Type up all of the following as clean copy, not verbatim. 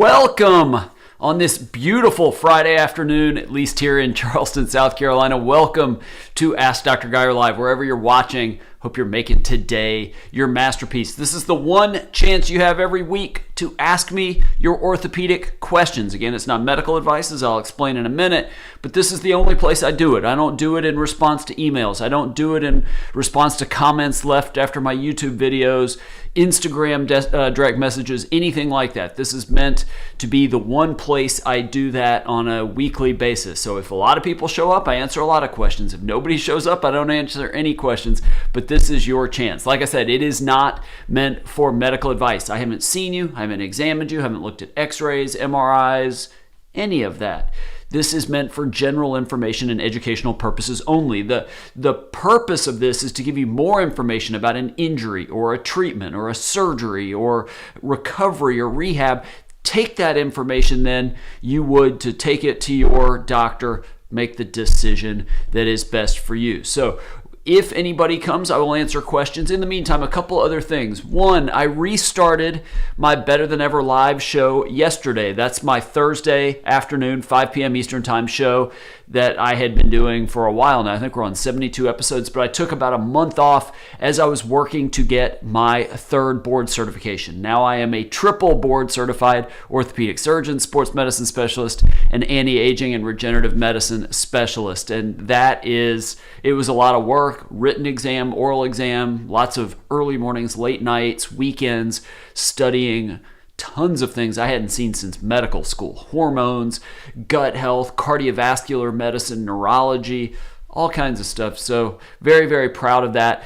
welcome on this beautiful Friday afternoon, at least here in Charleston, South Carolina. Welcome to Ask Dr. Geier Live, wherever you're watching. Hope you're making today your masterpiece. This is the one chance you have every week to ask me your orthopedic questions. Again, it's not medical advice, as I'll explain in a minute, but this is the only place I do it. I don't do it in response to emails. I don't do it in response to comments left after my YouTube videos, Instagram direct messages, anything like that. This is meant to be the one place I do that on a weekly basis. So if a lot of people show up, I answer a lot of questions. If nobody shows up, I don't answer any questions, but this is your chance. Like I said, it is not meant for medical advice. I haven't seen you, I haven't examined you, I haven't looked at x-rays, MRIs, any of that. This is meant for general information and educational purposes only. The purpose of this is to give you more information about an injury or a treatment or a surgery or recovery or rehab. Take that information then you would to take it to your doctor, make the decision that is best for you. So if anybody comes, I will answer questions. In the meantime, a couple other things. One, I restarted my Better Than Ever live show yesterday. That's my Thursday afternoon, 5 p.m. Eastern Time show that I had been doing for a while now. I think we're on 72 episodes, but I took about a month off as I was working to get my third board certification. Now I am a triple board certified orthopedic surgeon, sports medicine specialist, and anti-aging and regenerative medicine specialist. And it was a lot of work, written exam, oral exam, lots of early mornings, late nights, weekends, studying tons of things I hadn't seen since medical school. Hormones, gut health, cardiovascular medicine, neurology, all kinds of stuff. So very, very proud of that.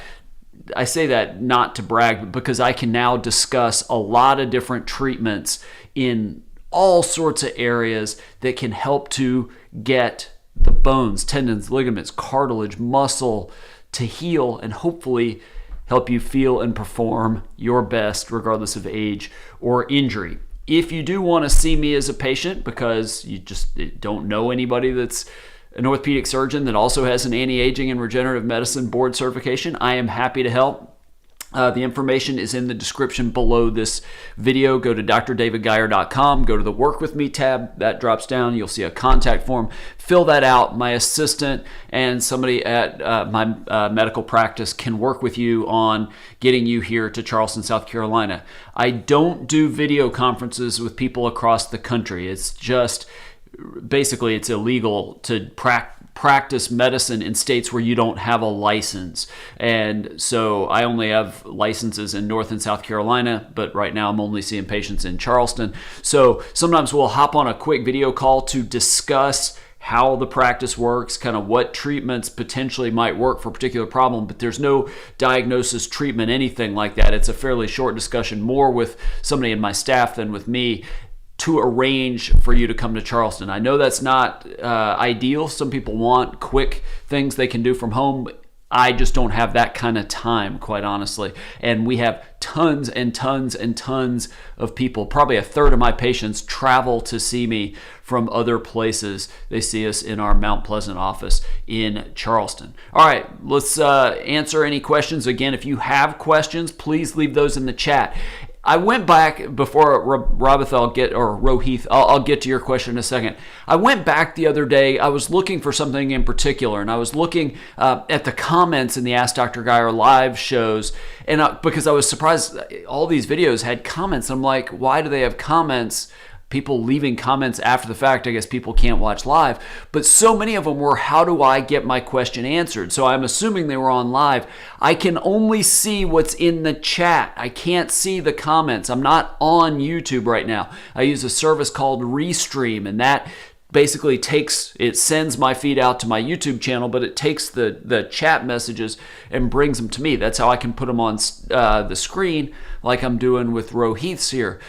I say that not to brag, but because I can now discuss a lot of different treatments in all sorts of areas that can help to get the bones, tendons, ligaments, cartilage, muscle to heal and hopefully help you feel and perform your best regardless of age or injury. If you do want to see me as a patient because you just don't know anybody that's an orthopedic surgeon that also has an anti-aging and regenerative medicine board certification, I am happy to help. The information is in the description below this video. Go to drdavidgeier.com, go to the Work With Me tab. That drops down. You'll see a contact form. Fill that out. My assistant and somebody at my medical practice can work with you on getting you here to Charleston, South Carolina. I don't do video conferences with people across the country. It's just, basically, it's illegal to practice medicine in states where you don't have a license. And so I only have licenses in North and South Carolina, but right now I'm only seeing patients in Charleston. So sometimes we'll hop on a quick video call to discuss how the practice works, kind of what treatments potentially might work for a particular problem, but there's no diagnosis, treatment, anything like that. It's a fairly short discussion, more with somebody in my staff than with me, to arrange for you to come to Charleston. I know that's not ideal. Some people want quick things they can do from home. I just don't have that kind of time, quite honestly. And we have tons and tons and tons of people. Probably a third of my patients travel to see me from other places. They see us in our Mount Pleasant office in Charleston. All right, let's answer any questions. Again, if you have questions, please leave those in the chat. I went back before Rohith, I'll get to your question in a second. I went back the other day. I was looking for something in particular, and I was looking at the comments in the Ask Dr. Geier live shows, and because I was surprised all these videos had comments. I'm like, why do they have comments? People leaving comments after the fact. I guess people can't watch live, but so many of them were, how do I get my question answered? So I'm assuming they were on live. I can only see what's in the chat. I can't see the comments. I'm not on YouTube right now. I use a service called Restream, and that basically sends my feed out to my YouTube channel, but it takes the chat messages and brings them to me. That's how I can put them on the screen like I'm doing with Rohith's here.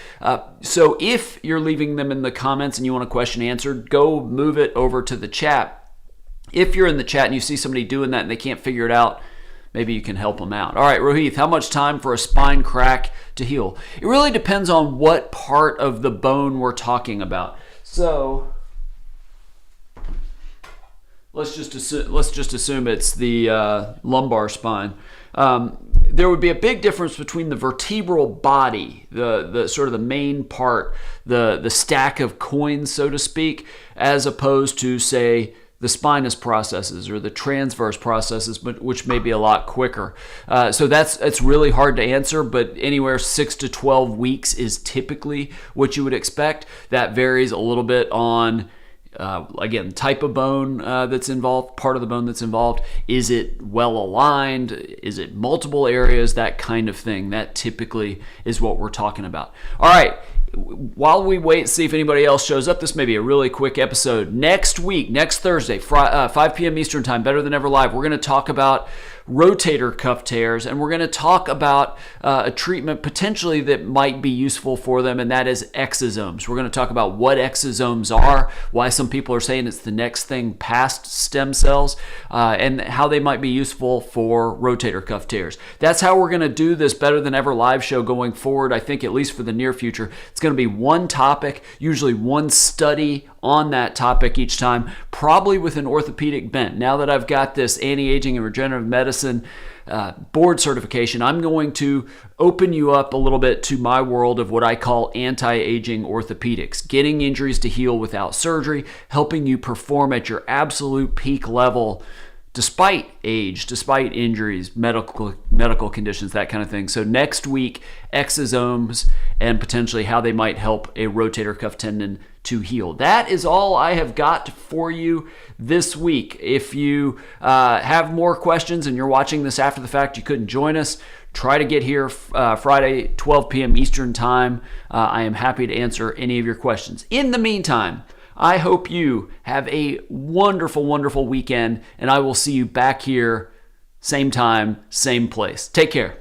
So if you're leaving them in the comments and you want a question answered, go move it over to the chat. If you're in the chat and you see somebody doing that and they can't figure it out, maybe you can help them out. All right, Rohith, how much time for a spine crack to heal? It really depends on what part of the bone we're talking about. So let's just assume it's the lumbar spine. there would be a big difference between the vertebral body, the sort of the main part, the stack of coins, so to speak, as opposed to, say, the spinous processes or the transverse processes, which may be a lot quicker. So it's really hard to answer, but anywhere 6 to 12 weeks is typically what you would expect. That varies a little bit on again, type of bone that's involved, part of the bone that's involved. Is it well aligned? Is it multiple areas? That kind of thing. That typically is what we're talking about. All right. While we wait and see if anybody else shows up, this may be a really quick episode. Next week, next Thursday, 5 p.m. Eastern Time, Better Than Ever Live, we're going to talk about rotator cuff tears, and we're going to talk about a treatment potentially that might be useful for them, and that is exosomes. We're going to talk about what exosomes are, why some people are saying it's the next thing past stem cells, and how they might be useful for rotator cuff tears. That's how we're going to do this Better Than Ever Live show going forward, I think, at least for the near future. It's going to be one topic, usually one study on that topic each time, probably with an orthopedic bent. Now that I've got this anti-aging and regenerative medicine board certification, I'm going to open you up a little bit to my world of what I call anti-aging orthopedics, getting injuries to heal without surgery, helping you perform at your absolute peak level despite age, despite injuries, medical conditions, that kind of thing. So next week, exosomes and potentially how they might help a rotator cuff tendon to heal. That is all I have got for you this week. If you have more questions and you're watching this after the fact, you couldn't join us, try to get here Friday, 12 p.m. Eastern Time. I am happy to answer any of your questions. In the meantime, I hope you have a wonderful, wonderful weekend, and I will see you back here, same time, same place. Take care.